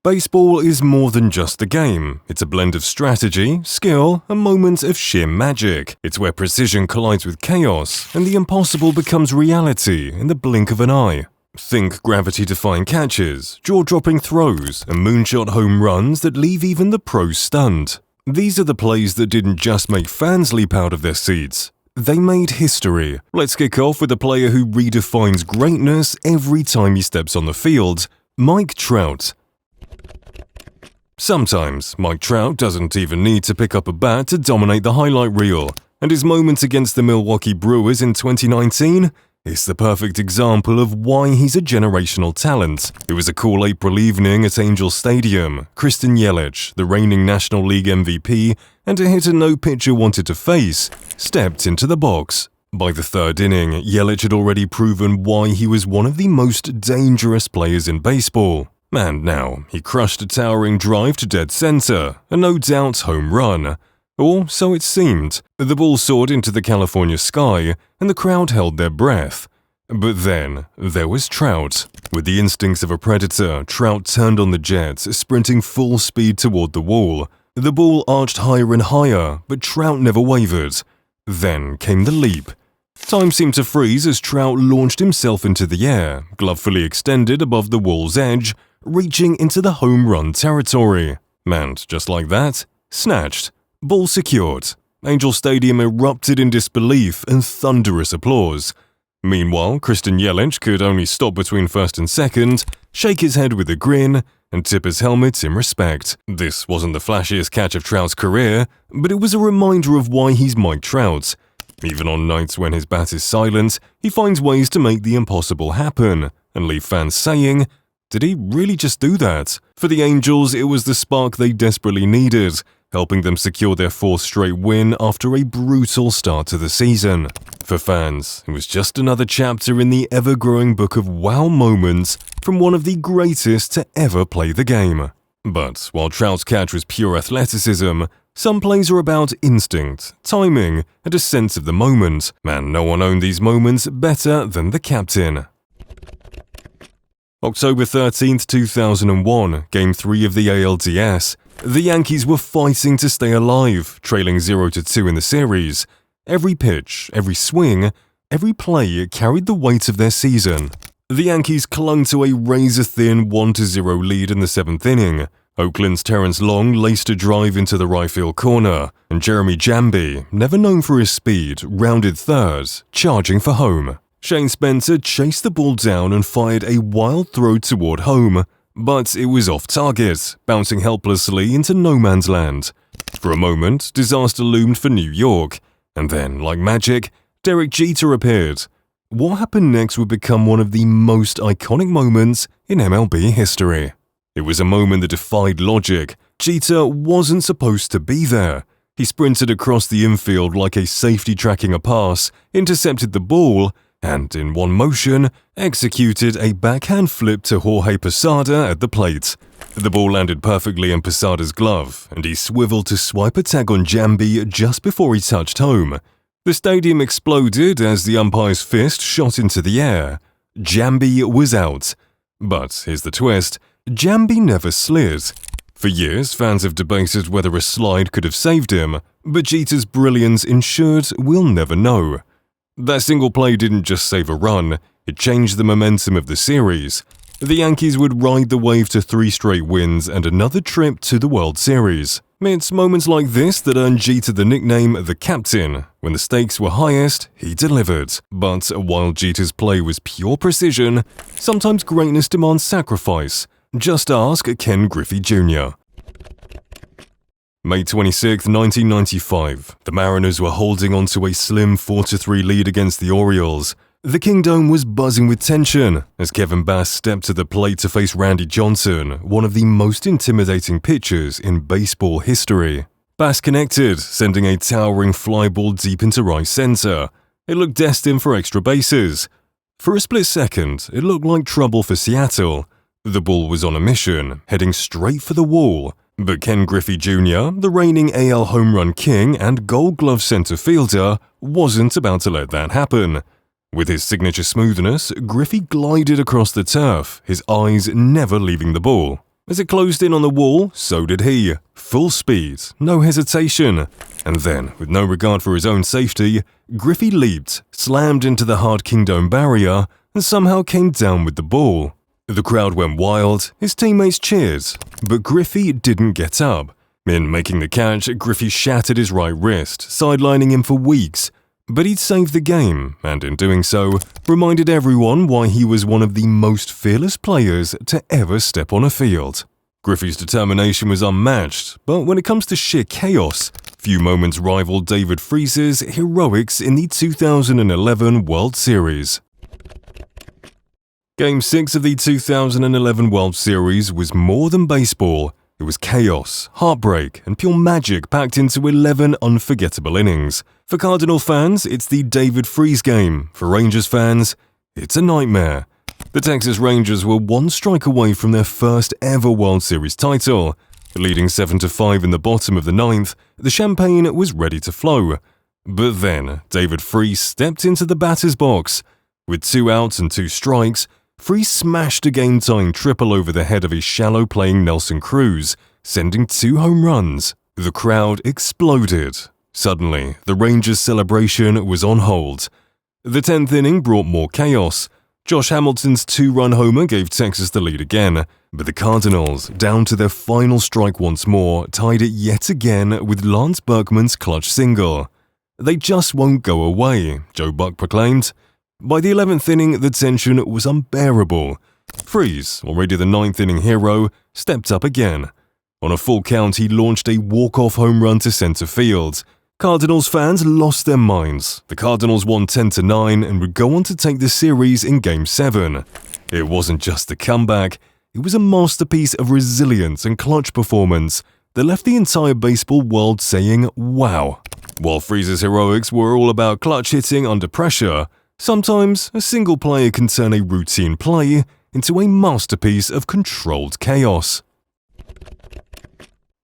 Baseball is more than just a game. It's a blend of strategy, skill, and moments of sheer magic. It's where precision collides with chaos, and the impossible becomes reality in the blink of an eye. Think gravity-defying catches, jaw-dropping throws, and moonshot home runs that leave even the pros stunned. These are the plays that didn't just make fans leap out of their seats. They made history. Let's kick off with a player who redefines greatness every time he steps on the field, Mike Trout. Sometimes, Mike Trout doesn't even need to pick up a bat to dominate the highlight reel, and his moment against the Milwaukee Brewers in 2019 is the perfect example of why he's a generational talent. It was a cool April evening at Angel Stadium. Christian Yelich, the reigning National League MVP and a hitter no pitcher wanted to face, stepped into the box. By the third inning, Yelich had already proven why he was one of the most dangerous players in baseball. And now, he crushed a towering drive to dead center, a no-doubt home run. Or so it seemed. The ball soared into the California sky, and the crowd held their breath. But then, there was Trout. With the instincts of a predator, Trout turned on the jet, sprinting full speed toward the wall. The ball arched higher and higher, but Trout never wavered. Then came the leap. Time seemed to freeze as Trout launched himself into the air, glove fully extended above the wall's edge, reaching into the home run territory. And just like that, snatched. Ball secured. Angel Stadium erupted in disbelief and thunderous applause. Meanwhile, Christian Yelich could only stop between first and second, shake his head with a grin, and tip his helmet in respect. This wasn't the flashiest catch of Trout's career, but it was a reminder of why he's Mike Trout. Even on nights when his bat is silent, he finds ways to make the impossible happen, and leave fans saying, did he really just do that? For the Angels, it was the spark they desperately needed, helping them secure their fourth straight win after a brutal start to the season. For fans, it was just another chapter in the ever-growing book of wow moments from one of the greatest to ever play the game. But while Trout's catch was pure athleticism, some plays are about instinct, timing, and a sense of the moment, and no one owned these moments better than the captain. October 13th, 2001, Game 3 of the ALDS. The Yankees were fighting to stay alive, trailing 0-2 in the series. Every pitch, every swing, every play carried the weight of their season. The Yankees clung to a razor-thin 1-0 lead in the seventh inning. Oakland's Terrence Long laced a drive into the right field corner, and Jeremy Jambi, never known for his speed, rounded third, charging for home. Shane Spencer chased the ball down and fired a wild throw toward home, but it was off target, bouncing helplessly into no man's land. For a moment, disaster loomed for New York, and then, like magic, Derek Jeter appeared. What happened next would become one of the most iconic moments in MLB history. It was a moment that defied logic. Jeter wasn't supposed to be there. He sprinted across the infield like a safety tracking a pass, intercepted the ball, and in one motion, executed a backhand flip to Jorge Posada at the plate. The ball landed perfectly in Posada's glove, and he swiveled to swipe a tag on Jambi just before he touched home. The stadium exploded as the umpire's fist shot into the air. Jambi was out. But here's the twist, Jambi never slid. For years, fans have debated whether a slide could have saved him, but Jeter's brilliance ensured we'll never know. That single play didn't just save a run, it changed the momentum of the series. The Yankees would ride the wave to 3 straight wins and another trip to the World Series. It's moments like this that earned Jeter the nickname the Captain. When the stakes were highest, he delivered. But while Jeter's play was pure precision, sometimes greatness demands sacrifice. Just ask Ken Griffey Jr. May 26, 1995, the Mariners were holding on to a slim 4-3 lead against the Orioles. The Kingdome was buzzing with tension as Kevin Bass stepped to the plate to face Randy Johnson, one of the most intimidating pitchers in baseball history. Bass connected, sending a towering fly ball deep into right center. It looked destined for extra bases. For a split second, it looked like trouble for Seattle. The ball was on a mission, heading straight for the wall. But Ken Griffey Jr., the reigning AL home run king and Gold Glove center fielder, wasn't about to let that happen. With his signature smoothness, Griffey glided across the turf, his eyes never leaving the ball. As it closed in on the wall, so did he. Full speed, no hesitation. And then, with no regard for his own safety, Griffey leaped, slammed into the hard Kingdome barrier, and somehow came down with the ball. The crowd went wild, his teammates cheered, but Griffey didn't get up. In making the catch, Griffey shattered his right wrist, sidelining him for weeks. But he'd saved the game, and in doing so, reminded everyone why he was one of the most fearless players to ever step on a field. Griffey's determination was unmatched, but when it comes to sheer chaos, few moments rivaled David Freese's heroics in the 2011 World Series. Game 6 of the 2011 World Series was more than baseball. It was chaos, heartbreak, and pure magic packed into 11 unforgettable innings. For Cardinal fans, it's the David Freese game. For Rangers fans, it's a nightmare. The Texas Rangers were one strike away from their first ever World Series title. Leading 7-5 in the bottom of the ninth, the champagne was ready to flow. But then, David Freese stepped into the batter's box. With 2 outs and 2 strikes, Freese smashed a game-tying triple over the head of his shallow-playing Nelson Cruz, sending 2 home runs. The crowd exploded. Suddenly, the Rangers' celebration was on hold. The 10th inning brought more chaos. Josh Hamilton's 2-run homer gave Texas the lead again, but the Cardinals, down to their final strike once more, tied it yet again with Lance Berkman's clutch single. "They just won't go away," Joe Buck proclaimed. By the 11th inning, the tension was unbearable. Freese, already the 9th inning hero, stepped up again. On a full count, he launched a walk-off home run to center field. Cardinals fans lost their minds. The Cardinals won 10-9 and would go on to take the series in Game 7. It wasn't just a comeback, it was a masterpiece of resilience and clutch performance that left the entire baseball world saying, wow. While Freese's heroics were all about clutch hitting under pressure, sometimes a single player can turn a routine play into a masterpiece of controlled chaos.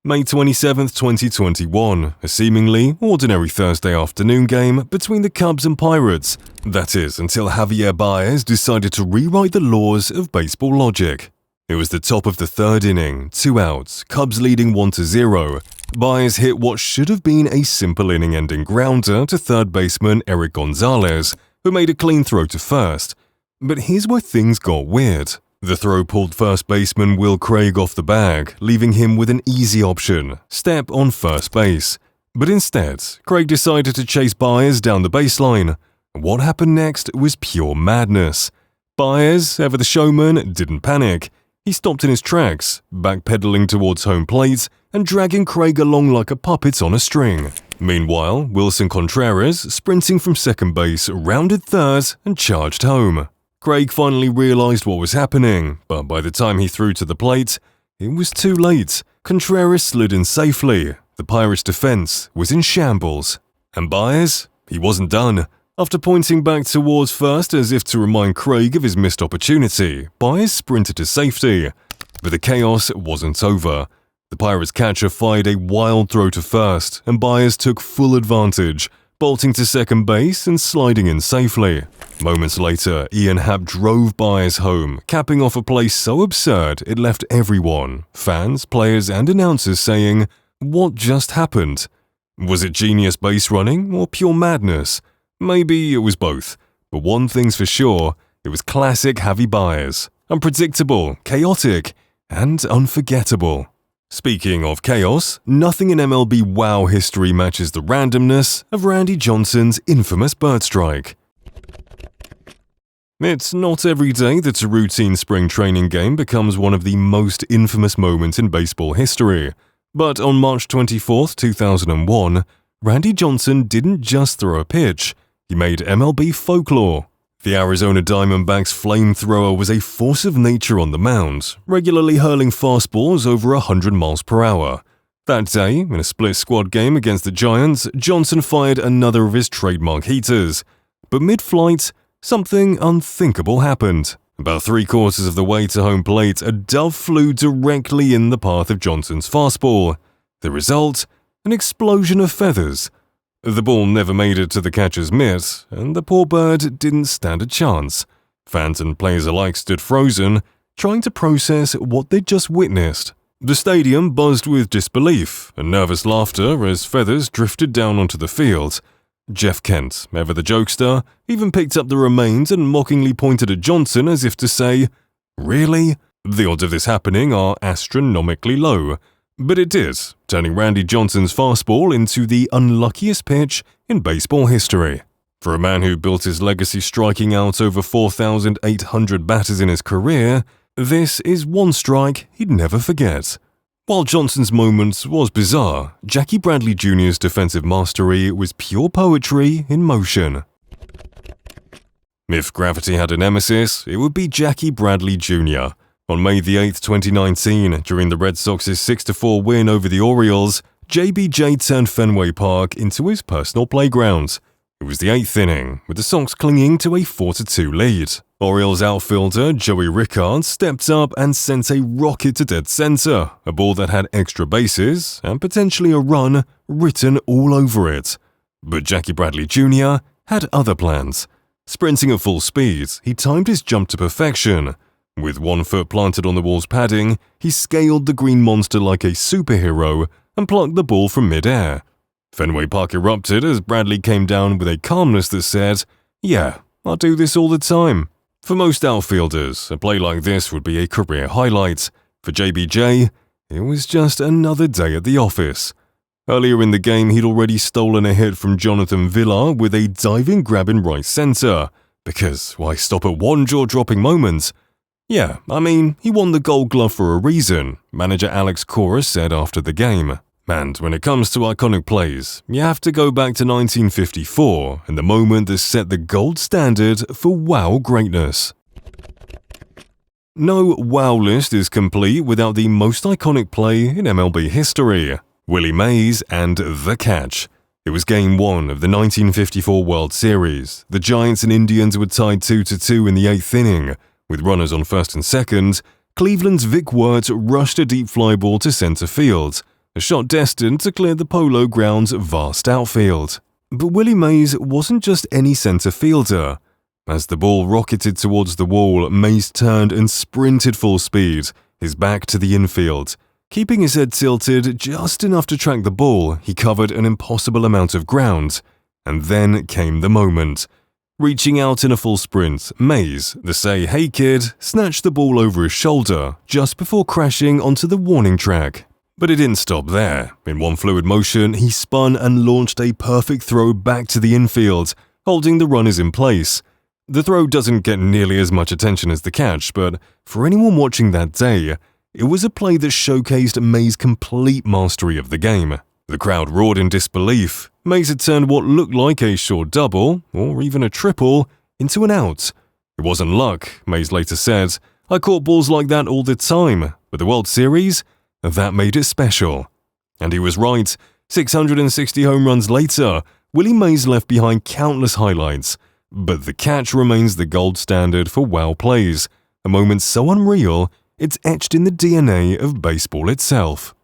May 27, 2021, a seemingly ordinary Thursday afternoon game between the Cubs and Pirates. That is, until Javier Baez decided to rewrite the laws of baseball logic. It was the top of the 3rd inning, 2 outs, Cubs leading 1-0. Baez hit what should have been a simple inning-ending grounder to third baseman Eric Gonzalez, who made a clean throw to first. But here's where things got weird. The throw pulled first baseman Will Craig off the bag, leaving him with an easy option, step on first base. But instead, Craig decided to chase Baez down the baseline. What happened next was pure madness. Baez, ever the showman, didn't panic. He stopped in his tracks, backpedaling towards home plate and dragging Craig along like a puppet on a string. Meanwhile, Wilson Contreras, sprinting from second base, rounded third and charged home. Craig finally realized what was happening, but by the time he threw to the plate, it was too late. Contreras slid in safely. The Pirates' defense was in shambles. And Baez? He wasn't done. After pointing back towards first as if to remind Craig of his missed opportunity, Baez sprinted to safety. But the chaos wasn't over. The Pirates' catcher fired a wild throw to first, and Baez took full advantage, bolting to second base and sliding in safely. Moments later, Ian Happ drove Baez home, capping off a play so absurd it left everyone, fans, players, and announcers saying, "What just happened?" Was it genius base running or pure madness? Maybe it was both, but one thing's for sure, it was classic Javi Baez. Unpredictable, chaotic, and unforgettable. Speaking of chaos, nothing in MLB WoW history matches the randomness of Randy Johnson's infamous bird strike. It's not every day that a routine spring training game becomes one of the most infamous moments in baseball history. But on March 24, 2001, Randy Johnson didn't just throw a pitch, he made MLB folklore. The Arizona Diamondbacks flamethrower was a force of nature on the mound, regularly hurling fastballs over 100 miles per hour. That day, in a split squad game against the Giants, Johnson fired another of his trademark heaters. But mid-flight, something unthinkable happened. About 3/4 of the way to home plate, a dove flew directly in the path of Johnson's fastball. The result? An explosion of feathers. The ball never made it to the catcher's mitt, and the poor bird didn't stand a chance. Fans and players alike stood frozen. trying to process what they'd just witnessed. The stadium buzzed with disbelief and nervous laughter as feathers drifted down onto the field. Jeff Kent, ever the jokester, even picked up the remains and mockingly pointed at Johnson as if to say, "Really?" The odds of this happening are astronomically low. But it did, turning Randy Johnson's fastball into the unluckiest pitch in baseball history. For a man who built his legacy striking out over 4,800 batters in his career, this is one strike he'd never forget. While Johnson's moment was bizarre, Jackie Bradley Jr.'s defensive mastery was pure poetry in motion. If gravity had a nemesis, it would be Jackie Bradley Jr. On May 8, 2019, during the Red Sox's 6-4 win over the Orioles, JBJ turned Fenway Park into his personal playground. It was the 8th inning, with the Sox clinging to a 4-2 lead. Orioles outfielder Joey Rickard stepped up and sent a rocket to dead center, a ball that had extra bases and potentially a run written all over it. But Jackie Bradley Jr. had other plans. Sprinting at full speed, he timed his jump to perfection. With one foot planted on the wall's padding, he scaled the green monster like a superhero and plucked the ball from midair. Fenway Park erupted as Bradley came down with a calmness that said, "Yeah, I do this all the time." For most outfielders, a play like this would be a career highlight. For JBJ, it was just another day at the office. Earlier in the game, he'd already stolen a hit from Jonathan Villar with a diving grab in right center. Because why stop at one jaw-dropping moment? Yeah, I mean, he won the Gold Glove for a reason, manager Alex Cora said after the game. And when it comes to iconic plays, you have to go back to 1954 and the moment that set the gold standard for wow greatness. No wow list is complete without the most iconic play in MLB history, Willie Mays and the catch. It was Game 1 of the 1954 World Series. The Giants and Indians were tied 2-2 in the 8th inning. With runners on first and second, Cleveland's Vic Wirt rushed a deep fly ball to center field, a shot destined to clear the Polo Grounds' vast outfield. But Willie Mays wasn't just any center fielder. As the ball rocketed towards the wall, Mays turned and sprinted full speed, his back to the infield. Keeping his head tilted just enough to track the ball, he covered an impossible amount of ground. And then came the moment. Reaching out in a full sprint, Mays, the say "Hey kid," snatched the ball over his shoulder just before crashing onto the warning track. But it didn't stop there. In one fluid motion, he spun and launched a perfect throw back to the infield, holding the runners in place. The throw doesn't get nearly as much attention as the catch, but for anyone watching that day, it was a play that showcased Mays' complete mastery of the game. The crowd roared in disbelief. Mays had turned what looked like a short double, or even a triple, into an out. It wasn't luck, Mays later said. "I caught balls like that all the time, but the World Series? That made it special." And he was right. 660 home runs later, Willie Mays left behind countless highlights. But the catch remains the gold standard for wow plays, a moment so unreal, it's etched in the DNA of baseball itself.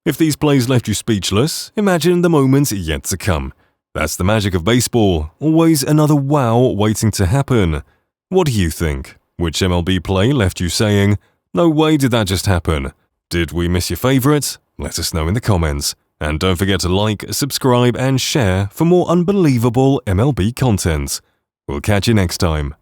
If these plays left you speechless, imagine the moments yet to come. That's the magic of baseball, always another wow waiting to happen. What do you think? Which MLB play left you saying, "No way did that just happen"? Did we miss your favorite? Let us know in the comments. And don't forget to like, subscribe, and share for more unbelievable MLB content. We'll catch you next time.